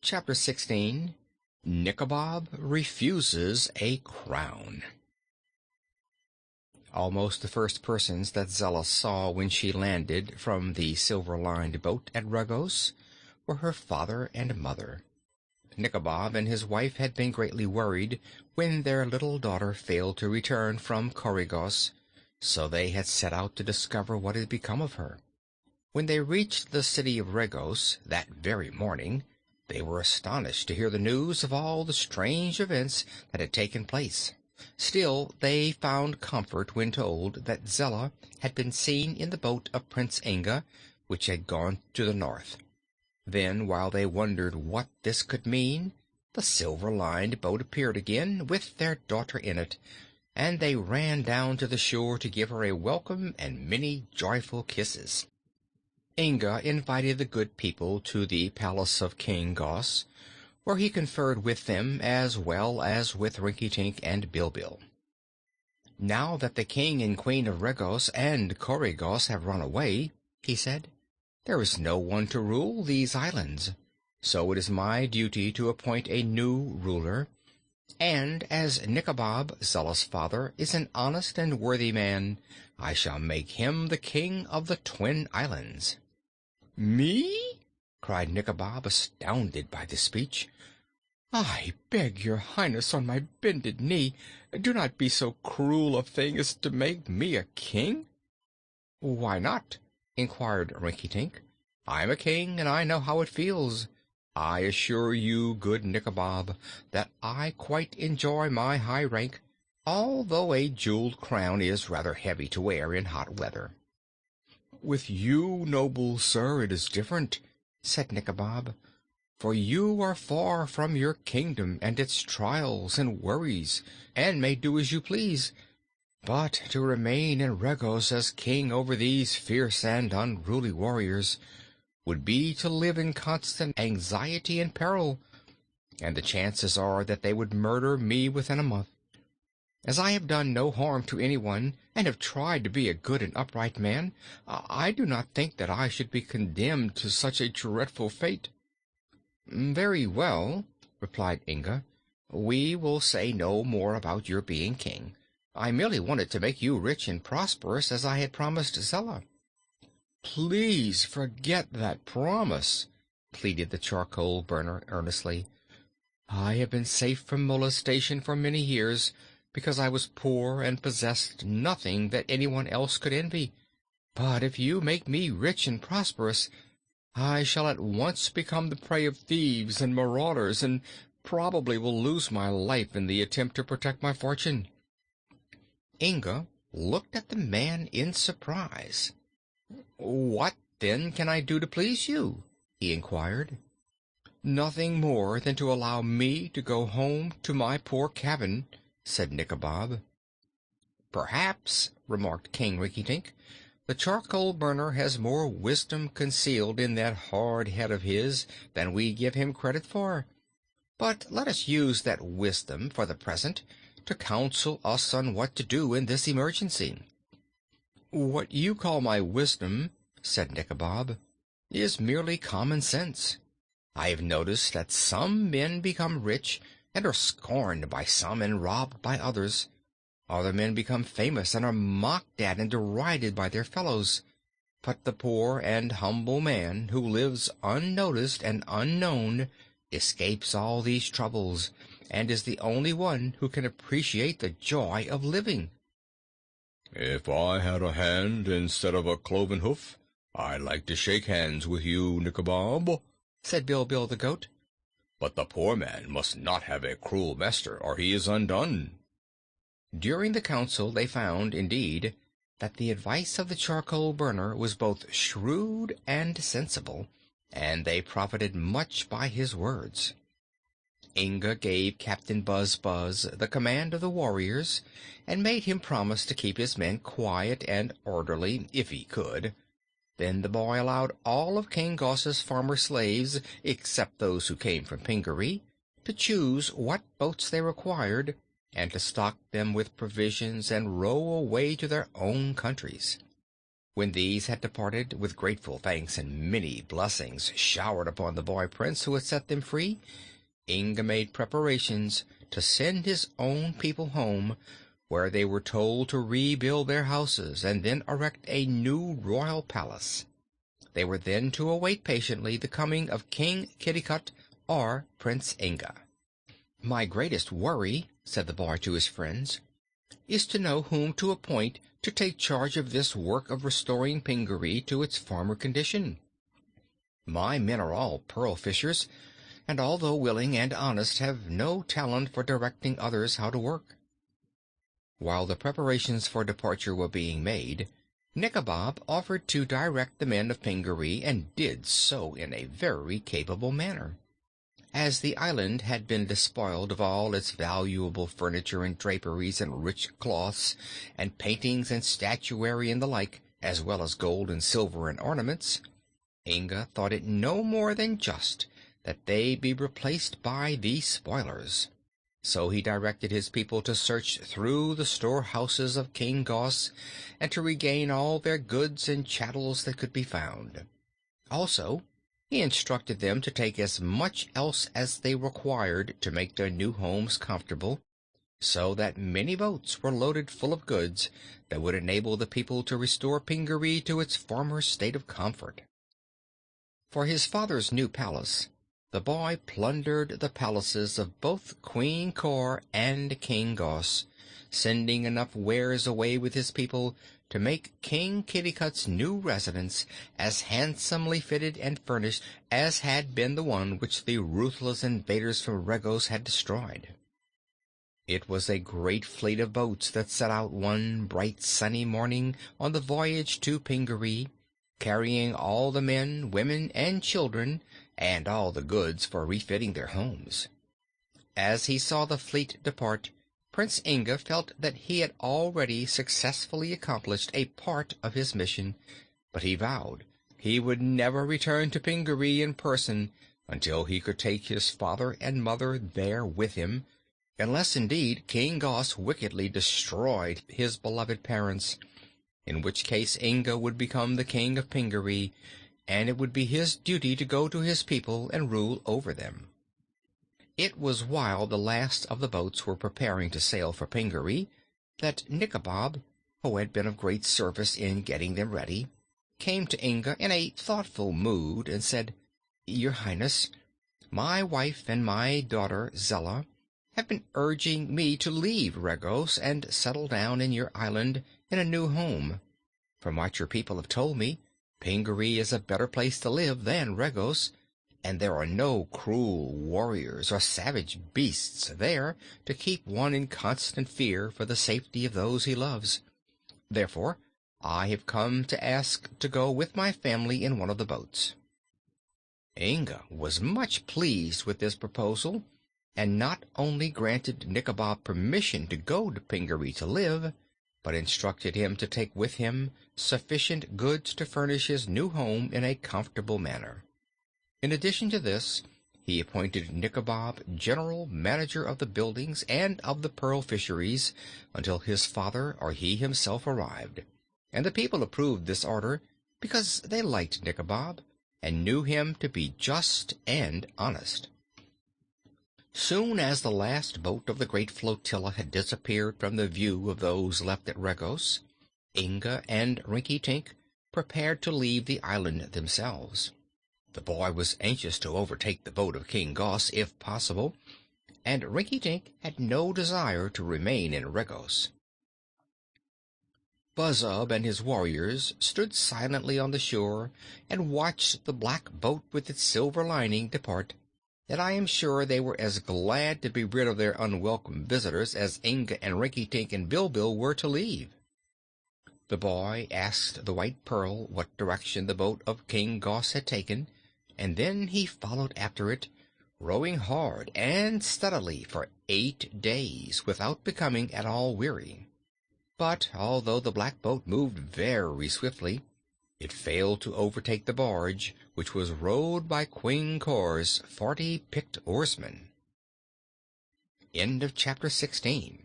Chapter 16. Nikobob refuses a crown. Almost the first persons that Zella saw when she landed from the silver-lined boat at Regos were her father and mother. Nikobob and his wife had been greatly worried when their little daughter failed to return from Coregos, so they had set out to discover what had become of her. When they reached the city of Regos that very morning, they were astonished to hear the news of all the strange events that had taken place. Still, they found comfort when told that Zella had been seen in the boat of Prince Inga, which had gone to the north. Then, while they wondered what this could mean, the silver-lined boat appeared again, with their daughter in it, and they ran down to the shore to give her a welcome and many joyful kisses. Inga invited the good people to the palace of King Gos, where he conferred with them as well as with Rinkitink and Bilbil. "Now that the king and queen of Regos and Coregos have run away," he said, "there is no one to rule these islands, so it is my duty to appoint a new ruler, and as Nikobob, Zella's father, is an honest and worthy man, I shall make him the king of the Twin Islands." "Me?" cried Nikobob, astounded by this speech. "I beg your highness on my bended knee, do not be so cruel a thing as to make me a king." "Why not?" inquired Rinkitink. "I am a king, and I know how it feels. I assure you, good Nikobob, that I quite enjoy my high rank, although a jeweled crown is rather heavy to wear in hot weather." "With you, noble sir, it is different," said Nikobob, "for you are far from your kingdom and its trials and worries, and may do as you please. But to remain in Regos as king over these fierce and unruly warriors would be to live in constant anxiety and peril, and the chances are that they would murder me within a month. As I have done no harm to anyone, and have tried to be a good and upright man, I do not think that I should be condemned to such a dreadful fate." "Very well," replied Inga. "We will say no more about your being king. I merely wanted to make you rich and prosperous, as I had promised Zella." "Please forget that promise," pleaded the charcoal burner earnestly. "I have been safe from molestation for many years, because I was poor and possessed nothing that anyone else could envy. But if you make me rich and prosperous, I shall at once become the prey of thieves and marauders, and probably will lose my life in the attempt to protect my fortune." Inga looked at the man in surprise. "What, then, can I do to please you?" he inquired. "Nothing more than to allow me to go home to my poor cabin," said Nikobob. "Perhaps," remarked King Rinkitink, "the charcoal burner has more wisdom concealed in that hard head of his than we give him credit for. But let us use that wisdom, for the present, to counsel us on what to do in this emergency." "What you call my wisdom," said Nikobob, "is merely common sense. I have noticed that some men become rich and are scorned by some and robbed by others. Other men become famous and are mocked at and derided by their fellows. But the poor and humble man who lives unnoticed and unknown escapes all these troubles, and is the only one who can appreciate the joy of living." "If I had a hand instead of a cloven hoof, I'd like to shake hands with you, Nikobob," said Bilbil the goat. "But the poor man must not have a cruel master, or he is undone." During the council they found, indeed, that the advice of the charcoal burner was both shrewd and sensible, and they profited much by his words. Inga gave Captain Buzz the command of the warriors, and made him promise to keep his men quiet and orderly if he could. Then the boy allowed all of King Gos's former slaves, except those who came from Pingaree, to choose what boats they required, and to stock them with provisions and row away to their own countries. When these had departed, with grateful thanks and many blessings showered upon the boy prince who had set them free, Inga made preparations to send his own people home, where they were told to rebuild their houses and then erect a new royal palace. They were then to await patiently the coming of King Kitticut or Prince Inga. "My greatest worry," said the boy to his friends, "is to know whom to appoint to take charge of this work of restoring Pingaree to its former condition. My men are all pearl fishers, and although willing and honest, have no talent for directing others how to work." While the preparations for departure were being made, Nikobob offered to direct the men of Pingaree, and did so in a very capable manner. As the island had been despoiled of all its valuable furniture and draperies and rich cloths and paintings and statuary and the like, as well as gold and silver and ornaments, Inga thought it no more than just that they be replaced by the spoilers. So he directed his people to search through the storehouses of King Gos and to regain all their goods and chattels that could be found. Also, he instructed them to take as much else as they required to make their new homes comfortable, so that many boats were loaded full of goods that would enable the people to restore Pingaree to its former state of comfort. For his father's new palace, the boy plundered the palaces of both Queen Cor and King Gos, sending enough wares away with his people to make King Kitticut's new residence as handsomely fitted and furnished as had been the one which the ruthless invaders from Regos had destroyed. It was a great fleet of boats that set out one bright sunny morning on the voyage to Pingaree, carrying all the men, women, and children, and all the goods for refitting their homes. As he saw the fleet depart, Prince Inga felt that he had already successfully accomplished a part of his mission, but he vowed he would never return to Pingaree in person until he could take his father and mother there with him, unless indeed King Gos wickedly destroyed his beloved parents, in which case Inga would become the king of Pingaree, and it would be his duty to go to his people and rule over them. It was while the last of the boats were preparing to sail for Pingaree that Nikobob, who had been of great service in getting them ready, came to Inga in a thoughtful mood and said, "Your Highness, my wife and my daughter Zella have been urging me to leave Regos and settle down in your island in a new home. From what your people have told me, Pingaree is a better place to live than Regos, and there are no cruel warriors or savage beasts there to keep one in constant fear for the safety of those he loves. Therefore, I have come to ask to go with my family in one of the boats." Inga was much pleased with this proposal, and not only granted Nikobob permission to go to Pingaree to live, but instructed him to take with him sufficient goods to furnish his new home in a comfortable manner. In addition to this, he appointed Nikobob general manager of the buildings and of the pearl fisheries until his father or he himself arrived, and the people approved this order because they liked Nikobob and knew him to be just and honest. Soon as the last boat of the great flotilla had disappeared from the view of those left at Regos, Inga and Rinkitink prepared to leave the island themselves. The boy was anxious to overtake the boat of King Gos, if possible, and Rinkitink had no desire to remain in Regos. Buzzub and his warriors stood silently on the shore and watched the black boat with its silver lining depart, and I am sure they were as glad to be rid of their unwelcome visitors as Inga and Rinkitink and Bilbil were to leave. The boy asked the White Pearl what direction the boat of King Gos had taken, and then he followed after it, rowing hard and steadily for 8 days without becoming at all weary. But although the black boat moved very swiftly, it failed to overtake the barge, which was rowed by Queen Cor's 40 picked oarsmen. End of chapter 16.